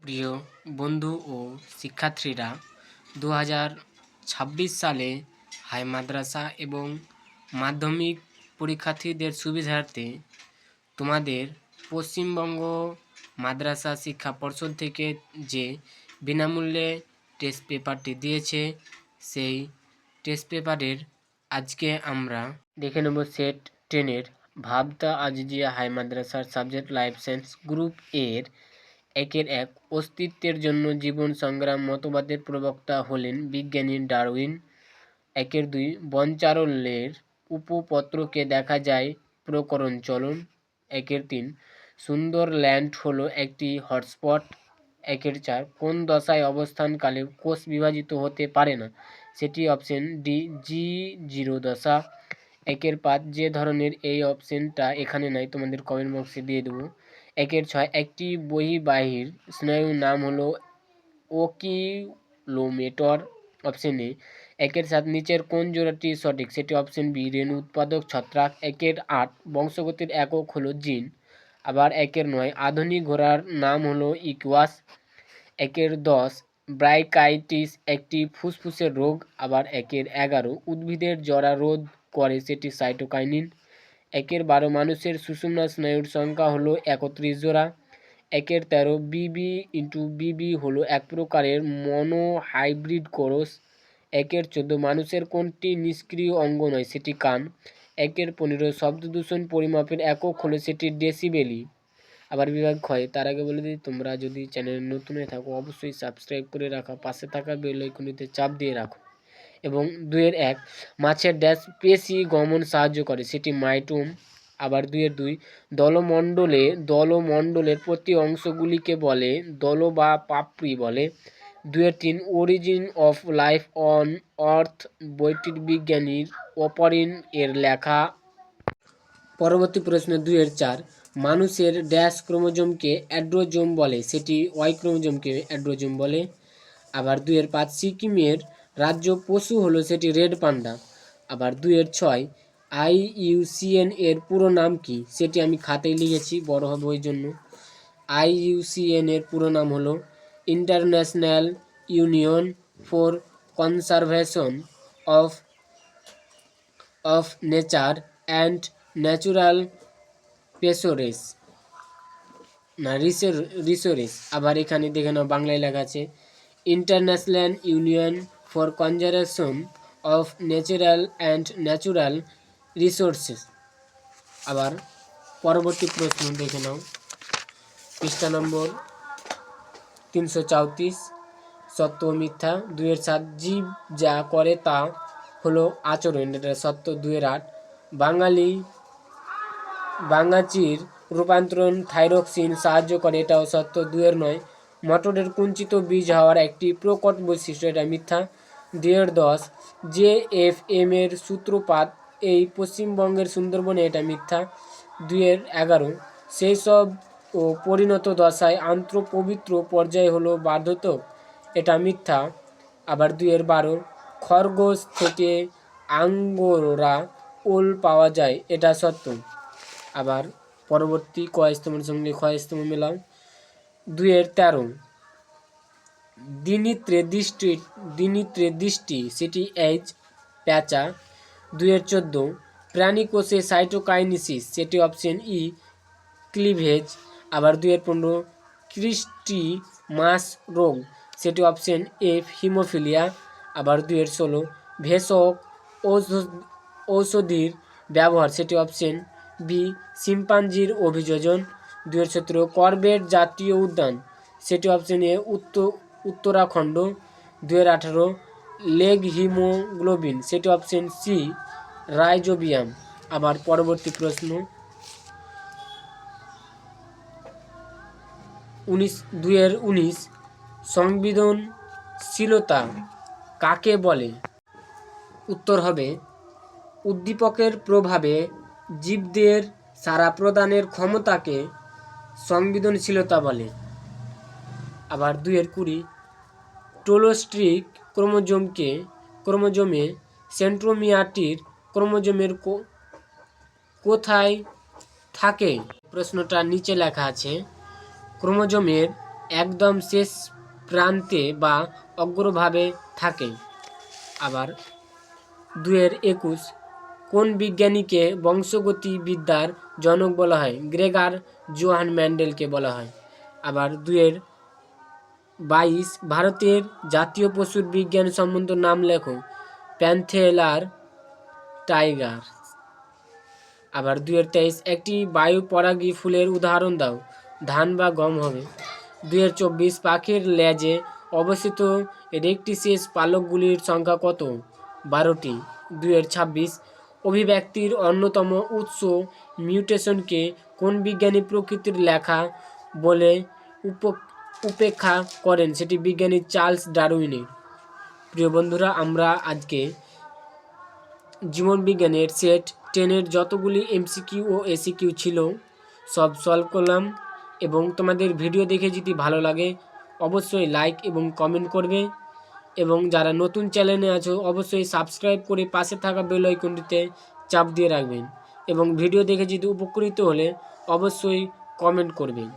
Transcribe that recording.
প্রিয় বন্ধু ও শিক্ষার্থীরা, 2026 সালে হাই মাদ্রাসা এবং মাধ্যমিক পরীক্ষার্থীদের সুবিধার্থে তোমাদের পশ্চিমবঙ্গ মাদ্রাসা শিক্ষা পর্ষদ থেকে যে বিনামূল্যে টেস্ট পেপারটি দিয়েছে, সেই টেস্ট পেপারের আজকে আমরা দেখে নেব সেট 10-এর ভাবতা আজিজিয়া হাই মাদ্রাসার সাবজেক্ট লাইফ সায়েন্স গ্রুপ এর 1-1 অস্তিত্বের জন্য জীবন সংগ্রাম মতবাদের প্রবক্তা হলেন বিজ্ঞানী ডারউইন। 1-2 বনচারণের উপপত্রকে দেখা যায় প্রকরণ চলন। 1-3 সুন্দরল্যান্ড হলো একটি হটস্পট। 1-4 কোন দশায় অবস্থানকালে কোষ বিভাজিত হতে পারে না, সেটি অপশন ডি G0 দশা। 1-5 যে ধরনের, এই অপশনটা এখানে নাই, তোমাদের কমেন্ট বক্সে দিয়ে দেবো। 1-6 একটি বহির্বাহী স্নায়ুর নাম হলো ওকিলোমেটর, অপশন এ। 1-7 নিচের কোন জোড়াটি সঠিক, সেটি অপশন বি রেণু উৎপাদক ছত্রাক। 1-8 বংশগতির একক হলো জিন। আবার 1-9 আধুনিক ঘোড়ার নাম হলো ইকুয়াস। 1-10 ব্রাইকাইটিস একটি ফুসফুসের রোগ। আবার 1-11 উদ্ভিদের জরা রোধ করে, সেটি সাইটোকাইনিন। 1-12 মানুষের সুষুম্না স্নায়ুর সংখ্যা হলো 31 জোড়া। 1-13 BB হলো এক প্রকারের মনোহাইব্রিড কোরস। 1-14 মানুষের কোনটি নিষ্ক্রিয় অঙ্গ নয়, সেটি কান। 1-15 শব্দ দূষণ পরিমাপের একক হলো, সেটি ডেসিবেলি। আবার বিভাগ ক্ষয়, তার আগে বলে দিই, তোমরা যদি চ্যানেলে নতুন হয়ে থাকো অবশ্যই সাবস্ক্রাইব করে রাখো, পাশে থাকা বেল আইকনটিতে চাপ দিয়ে রাখো। এবং 2-1 মাছের ড্যাশ পেশি গমন সাহায্য করে, সেটি মাইটোম। আবার 2-2 দলমণ্ডলের প্রতি অংশগুলিকে বলে দল বা পাপড়ি বলে। 2-3 origin of life on earth বইটির বিজ্ঞানী অপরিন এর লেখা। পরবর্তী প্রশ্ন 2-4 মানুষের ড্যাশ ক্রোমোজোমকে অ্যান্ড্রোজোম বলে, সেটি ওয়াই ক্রোমোজোমকে অ্যান্ড্রোজোম বলে। আবার 2-5 সিকিমের রাজ্য পশু হলো, সেটি রেড পান্ডা। আবার 2-6 IUCN এর পুরো নাম কি, সেটি আমি খাতায় লিখেছি, বড় হবে ওই জন্য। IUCN এর পুরো নাম হলো international union for conservation of nature and natural resource. আবার এখানে দেখে নাও, বাংলায় লেখা আছে international union for conservation of natural resources. আবার পরবর্তী প্রশ্ন দেখে নাও, পৃষ্ঠা নম্বর 334 সত্য ও মিথ্যা। 2-7 জীব যা করে তা হলো আচরণ, এটা সত্য। 2-8 বাঙাচির রূপান্তরণ থাইরক্সিন সাহায্য করে, এটাও সত্য। 2-9 মটরের কুঞ্চিত বীজ হওয়ার একটি প্রকট বৈশিষ্ট্য, এটা মিথ্যা। 2-10 JFM এর সূত্রপাত এই পশ্চিমবঙ্গের সুন্দরবনে, এটা মিথ্যা। 2-11 সেই সব ও পরিণত দশায় আন্ত্রপবিত্র পর্যায়ে হলো বার্ধক্য, এটা মিথ্যা। আবার 2-12 খরগোশ থেকে আঙ্গোরা উল পাওয়া যায়, এটা সত্য। আবার পরবর্তী কয়স্তমের সঙ্গে ক্ষয়স্তম মেলাও। 2-13 দ্বিনিত্রে দৃষ্টি, সেটি এইচ প্যাঁচা। 2-14 প্রাণীকোষে সাইটোকাইনেসিস, সেটি অপশন ই ক্লিভেজ। আবার 2-15 ক্রিস্টিমাস রোগ, সেটি অপশন এফ হিমোফিলিয়া। আবার 2-16 ভেষজ ঔষধির ব্যবহার, সেটি অপশন বি শিম্পাঞ্জির অভিযোজন। 2-17 করবেট জাতীয় উদ্যান, সেটি option A Uttarakhand. 2-18 leg haemoglobin, সেটি অপশন সি রাইজোবিয়াম। আবার পরবর্তী প্রশ্ন 2-19 সংবেদনশীলতা কাকে বলে? উত্তর হবে উদ্দীপকের প্রভাবে জীবদের সাড়া প্রদানের ক্ষমতাকে সংবেদনশীলতা বলে। আবার 2-20 টোলোস্ট্রিক ক্রোমোজোমে সেন্ট্রোমিয়ারটির ক্রোমোজোমের কোথায় থাকে? প্রশ্নটা নিচে লেখা আছে, ক্রোমোজোমের একদম শেষ প্রান্তে বা অগ্রভাগে থাকে। আবার 2-21 কোন বিজ্ঞানীকে বংশগতিবিদ্যার জনক বলা হয়? গ্রেগার জোহান ম্যান্ডেলকে বলা হয়। আবার 2-22 ভারতের জাতীয় পশুর বিজ্ঞান সম্বন্ধ নাম লেখো। প্যান্থেলার, টাইগার। আবার 2-23 একটি বায়ু পরাগী ফুলের উদাহরণ দাও। ধান বা গম হবে। 2-24 পাখির লেজে অবস্থিত রেকটিসেস পালকগুলির সংখ্যা কত? 12টি। 2-26 অভিব্যক্তির অন্যতম উৎস মিউটেশনকে কোন বিজ্ঞানী প্রকৃতির লেখা বলে উপেক্ষা করেন? সেটি বিজ্ঞানী চার্লস ডারউইনের। প্রিয় বন্ধুরা, আমরা আজকে জীবনবিজ্ঞানের সেট 10-এর যতগুলি এমসিকিউ ও এসিকিউ ছিল সব সলভ করলাম। এবং তোমাদের ভিডিও দেখে যদি ভালো লাগে অবশ্যই লাইক এবং কমেন্ট করবে, এবং যারা নতুন চ্যানেলে আছো অবশ্যই সাবস্ক্রাইব করে পাশে থাকা বেল আইকনটিতে চাপ দিয়ে রাখবেন, এবং ভিডিও দেখে যদি উপকৃত হলে অবশ্যই কমেন্ট করবেন।